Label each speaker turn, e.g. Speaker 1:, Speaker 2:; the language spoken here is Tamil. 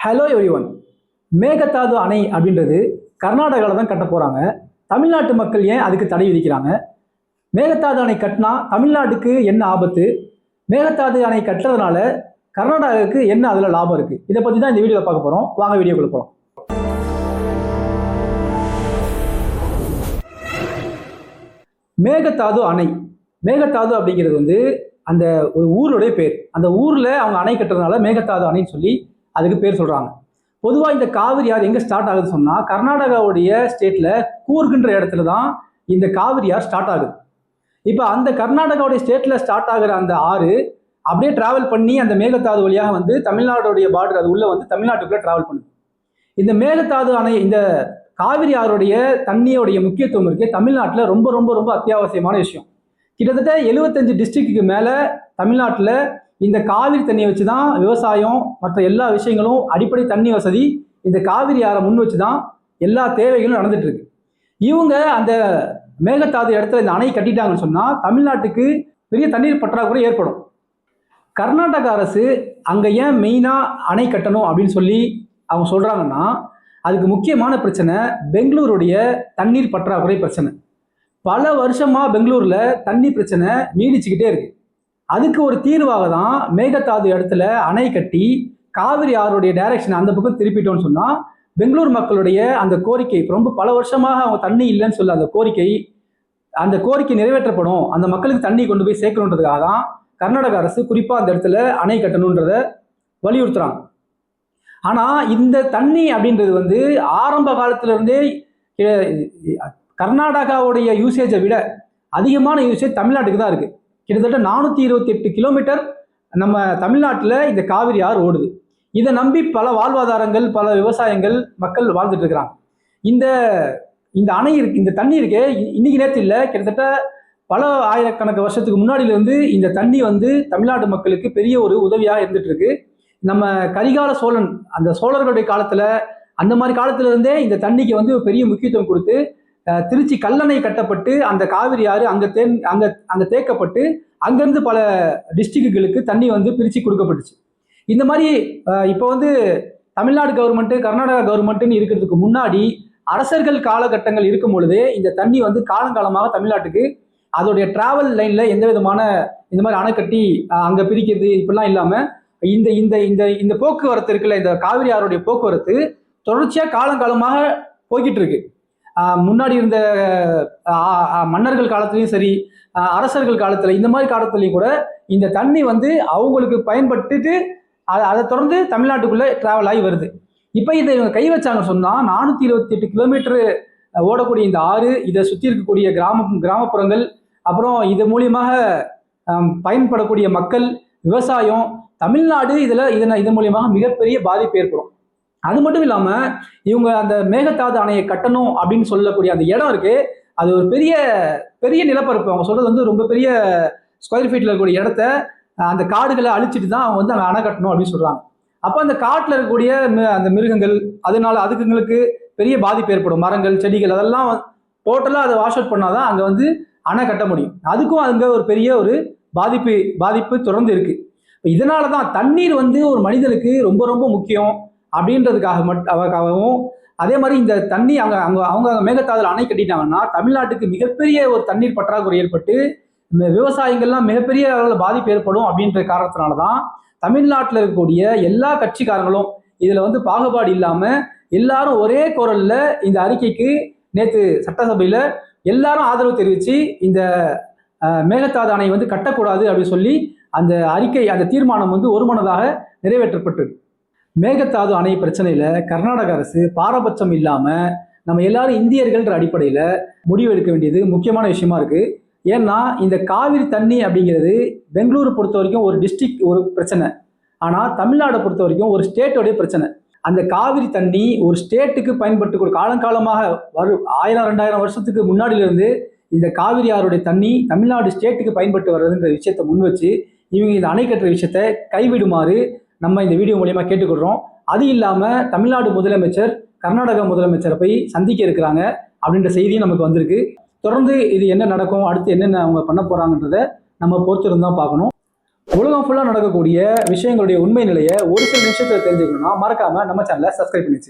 Speaker 1: Hello everyone. மேகதாது அணை அப்படின்றது கர்நாடகாவில் தான் கட்ட போகிறாங்க. தமிழ்நாட்டு மக்கள் ஏன் அதுக்கு தடை விதிக்கிறாங்க? மேகதாது அணை கட்டினா தமிழ்நாட்டுக்கு என்ன ஆபத்து? மேகதாது அணை கட்டுறதுனால கர்நாடகாவுக்கு என்ன அதில் லாபம் இருக்குது? இதை பற்றி தான் இந்த வீடியோவில் பார்க்க போகிறோம். வாங்க வீடியோக்குள்ள போகிறோம். மேகதாது அணை, மேகதாது அப்படிங்கிறது அந்த ஒரு ஊருடைய பேர். அந்த ஊரில் அவங்க அணை கட்டுறதுனால மேகதாது அணைன்னு சொல்லி அதுக்கு பேர் சொல்கிறாங்க. பொதுவாக இந்த காவிரி ஆறு எங்கே ஸ்டார்ட் ஆகுதுன்னு சொன்னால் கர்நாடகாவுடைய ஸ்டேட்டில் கூர்கின்ற இடத்துல தான் இந்த காவிரி ஆறு ஸ்டார்ட் ஆகுது. இப்போ அந்த கர்நாடகாவுடைய ஸ்டேட்டில் ஸ்டார்ட் ஆகிற அந்த ஆறு அப்படியே டிராவல் பண்ணி அந்த மேகதாது வழியாக தமிழ்நாடுடைய பார்டர் அது உள்ளே தமிழ்நாட்டுக்குள்ளே டிராவல் பண்ணுது. இந்த மேகதாது அணை, இந்த காவிரி ஆறுடைய தண்ணியோடைய முக்கியத்துவம் இருக்குது தமிழ்நாட்டில் ரொம்ப ரொம்ப ரொம்ப அத்தியாவசியமான விஷயம். கிட்டத்தட்ட 75 டிஸ்ட்ரிக்ட்டுக்கு மேலே தமிழ்நாட்டில் இந்த காவிரி தண்ணியை வச்சு தான் விவசாயம் மற்ற எல்லா விஷயங்களும், அடிப்படை தண்ணி வசதி இந்த காவிரி ஆறை முன் வச்சு தான் எல்லா தேவைகளும் நடந்துட்டு இருக்கு. இவங்க அந்த மேகதாது இடத்துல இந்த அணை கட்டிட்டாங்கன்னு சொன்னால் தமிழ்நாட்டுக்கு பெரிய தண்ணீர் பற்றாக்குறை ஏற்படும். கர்நாடக அரசு அங்கே ஏன் மெயினாக அணை கட்டணும் அப்படின்னு சொல்லி அவங்க சொல்கிறாங்கன்னா, அதுக்கு முக்கியமான பிரச்சனை பெங்களூருடைய தண்ணீர் பற்றாக்குறை பிரச்சனை. பல வருஷமாக பெங்களூரில் தண்ணி பிரச்சனை நீடிச்சுக்கிட்டே இருக்கு. அதுக்கு ஒரு தீர்வாக தான் மேகதாது இடத்துல அணை கட்டி காவிரி ஆறுடைய டைரக்ஷன் அந்த பக்கம் திருப்பிட்டோம்னு சொன்னால் பெங்களூர் மக்களுடைய அந்த கோரிக்கை, ரொம்ப பல வருஷமாக அவங்க தண்ணி இல்லைன்னு சொல்ல அந்த கோரிக்கை நிறைவேற்றப்படும், அந்த மக்களுக்கு தண்ணி கொண்டு போய் சேர்க்கணுன்றதுக்காக தான் கர்நாடக அரசு குறிப்பாக அந்த இடத்துல அணை கட்டணுன்றத வலியுறுத்துறாங்க. ஆனால் இந்த தண்ணி அப்படின்றது ஆரம்ப காலத்திலிருந்தே கர்நாடகாவுடைய யூசேஜை விட அதிகமான யூசேஜ் தமிழ்நாட்டுக்கு தான் இருக்குது. கிட்டத்தட்ட 428 கிலோமீட்டர் நம்ம தமிழ்நாட்டில் இந்த காவிரி ஆறு ஓடுது. இதை நம்பி பல வாழ்வாதாரங்கள், பல விவசாயங்கள், மக்கள் வாழ்ந்துட்டு இருக்கிறாங்க. இந்த அணை இருக்கு, இந்த தண்ணி இருக்கே இன்னைக்கு நேற்று இல்லை, கிட்டத்தட்ட பல ஆயிரக்கணக்கு வருஷத்துக்கு முன்னாடியிலேருந்து இந்த தண்ணி தமிழ்நாட்டு மக்களுக்கு பெரிய ஒரு உதவியாக இருந்துட்டு இருக்கு. நம்ம கரிகால சோழன், அந்த சோழர்களுடைய காலத்தில், அந்த மாதிரி காலத்துல இருந்தே இந்த தண்ணிக்கு பெரிய முக்கியத்துவம் கொடுத்து திருச்சி கல்லணை கட்டப்பட்டு அந்த காவிரி ஆறு அங்கே தேக்கப்பட்டு அங்கேருந்து பல டிஸ்ட்ரிக்டுகளுக்கு தண்ணி பிரித்து கொடுக்கப்பட்டுச்சு. இந்த மாதிரி இப்போ தமிழ்நாடு கவர்மெண்ட்டு, கர்நாடகா கவர்மெண்ட்டுன்னு இருக்கிறதுக்கு முன்னாடி அரசர்கள் காலகட்டங்கள் இருக்கும் பொழுதே இந்த தண்ணி காலங்காலமாக தமிழ்நாட்டுக்கு அதோடைய டிராவல் லைனில் எந்த விதமான இந்த மாதிரி அணை கட்டி அங்கே பிரிக்கிறது இப்படிலாம் இல்லாமல் இந்த இந்த இந்த இந்த போக்குவரத்து இருக்குல்ல, இந்த காவிரி ஆறுடைய போக்குவரத்து தொடர்ச்சியாக காலங்காலமாக போய்கிட்டு இருக்கு. முன்னாடி இருந்த மன்னர்கள் காலத்துலையும் சரி, அரசர்கள் காலத்தில், இந்த மாதிரி காலத்துலையும் கூட இந்த தண்ணி அவங்களுக்கு பயன்பட்டுட்டு அதை தொடர்ந்து தமிழ்நாட்டுக்குள்ளே டிராவல் ஆகி வருது. இப்போ இதை இவங்க கை வச்சாங்கன்னு சொன்னால் 428 கிலோமீட்டரு ஓடக்கூடிய இந்த ஆறு, இதை சுற்றி இருக்கக்கூடிய கிராமப்புறங்கள், அப்புறம் இது மூலியமாக பயன்படக்கூடிய மக்கள், விவசாயம், தமிழ்நாடு இதன் மூலியமாக மிகப்பெரிய பாதிப்பு ஏற்படும். அது மட்டும் இல்லாமல் இவங்க அந்த மேகதாது அணையை கட்டணும் அப்படின்னு சொல்லக்கூடிய அந்த இடம் இருக்கு, அது ஒரு பெரிய பெரிய நிலப்பரப்பு. அவங்க சொல்றது ரொம்ப பெரிய ஸ்கொயர் ஃபீட்ல இருக்கக்கூடிய இடத்த அந்த காடுகளை அழிச்சிட்டு தான் அவங்க அங்கே அணை கட்டணும் அப்படின்னு சொல்றாங்க. அப்போ அந்த காட்டில் இருக்கக்கூடிய அந்த மிருகங்கள், அதனால அதுங்களுக்கு பெரிய பாதிப்பு ஏற்படும். மரங்கள், செடிகள் அதெல்லாம் டோட்டலாக அதை வாஷ் அவுட் பண்ணாதான் அங்கே அணை கட்ட முடியும். அதுக்கும் அங்கே ஒரு பெரிய ஒரு பாதிப்பு தொடர்ந்து இருக்கு. இதனால தான் தண்ணீர் ஒரு மனிதனுக்கு ரொம்ப ரொம்ப முக்கியம் அப்படின்றதுக்காகவும், அதே மாதிரி இந்த தண்ணி அவங்க மேகதாதுல அணை கட்டிட்டாங்கன்னா தமிழ்நாட்டுக்கு மிகப்பெரிய ஒரு தண்ணீர் பற்றாக்குறை ஏற்பட்டு விவசாயங்கள்லாம் மிகப்பெரிய அளவில் பாதிப்பு ஏற்படும் அப்படின்ற காரணத்தினால தான் தமிழ்நாட்டில் இருக்கக்கூடிய எல்லா கட்சிக்காரங்களும் இதில் பாகுபாடு இல்லாமல் எல்லாரும் ஒரே குரலில் இந்த அறிக்கைக்கு நேற்று சட்டசபையில் எல்லாரும் ஆதரவு தெரிவித்து இந்த மேகதாது அணை கட்டக்கூடாது அப்படின்னு சொல்லி அந்த அறிக்கை, அந்த தீர்மானம் ஒருமனதாக நிறைவேற்றப்பட்டது. மேகதாது அணை பிரச்சனையில் கர்நாடக அரசு பாரபட்சம் இல்லாமல் நம்ம எல்லாரும் இந்தியர்கள்ன்ற அடிப்படையில் முடிவெடுக்க வேண்டியது முக்கியமான விஷயமா இருக்குது. ஏன்னா இந்த காவிரி தண்ணி அப்படிங்கிறது பெங்களூரை பொறுத்த வரைக்கும் ஒரு டிஸ்ட்ரிக்ட் ஒரு பிரச்சனை, ஆனால் தமிழ்நாடை பொறுத்த வரைக்கும் ஒரு ஸ்டேட்டோடைய பிரச்சனை. அந்த காவிரி தண்ணி ஒரு ஸ்டேட்டுக்கு பயன்பட்டு காலங்காலமாக 1000-2000 வருஷத்துக்கு முன்னாடியிலிருந்து இந்த காவிரி ஆறுடைய தண்ணி தமிழ்நாடு ஸ்டேட்டுக்கு பயன்பட்டு வர்றதுன்ற விஷயத்தை முன் வச்சு இவங்க இந்த அணை கட்டுற விஷயத்தை கைவிடுமாறு நம்ம இந்த வீடியோ மூலியமா கேட்டுக்கொள்கிறோம். அது இல்லாமல் தமிழ்நாடு முதலமைச்சர் கர்நாடக முதலமைச்சரை போய் சந்திக்க இருக்கிறாங்க அப்படின்ற செய்தியும் நமக்கு வந்திருக்கு. தொடர்ந்து இது என்ன நடக்கும், அடுத்து என்னென்ன அவங்க பண்ண போறாங்கன்றதை நம்ம பொறுத்திருந்து தான் பார்க்கணும். உலகம் ஃபுல்லாக நடக்கக்கூடிய விஷயங்களுடைய உண்மை நிலையை ஒரு சில நிமிஷத்துல தெரிஞ்சுக்கணும்னா மறக்காம நம்ம சேனலை சப்ஸ்கிரைப் பண்ணி வச்சுக்கோங்க.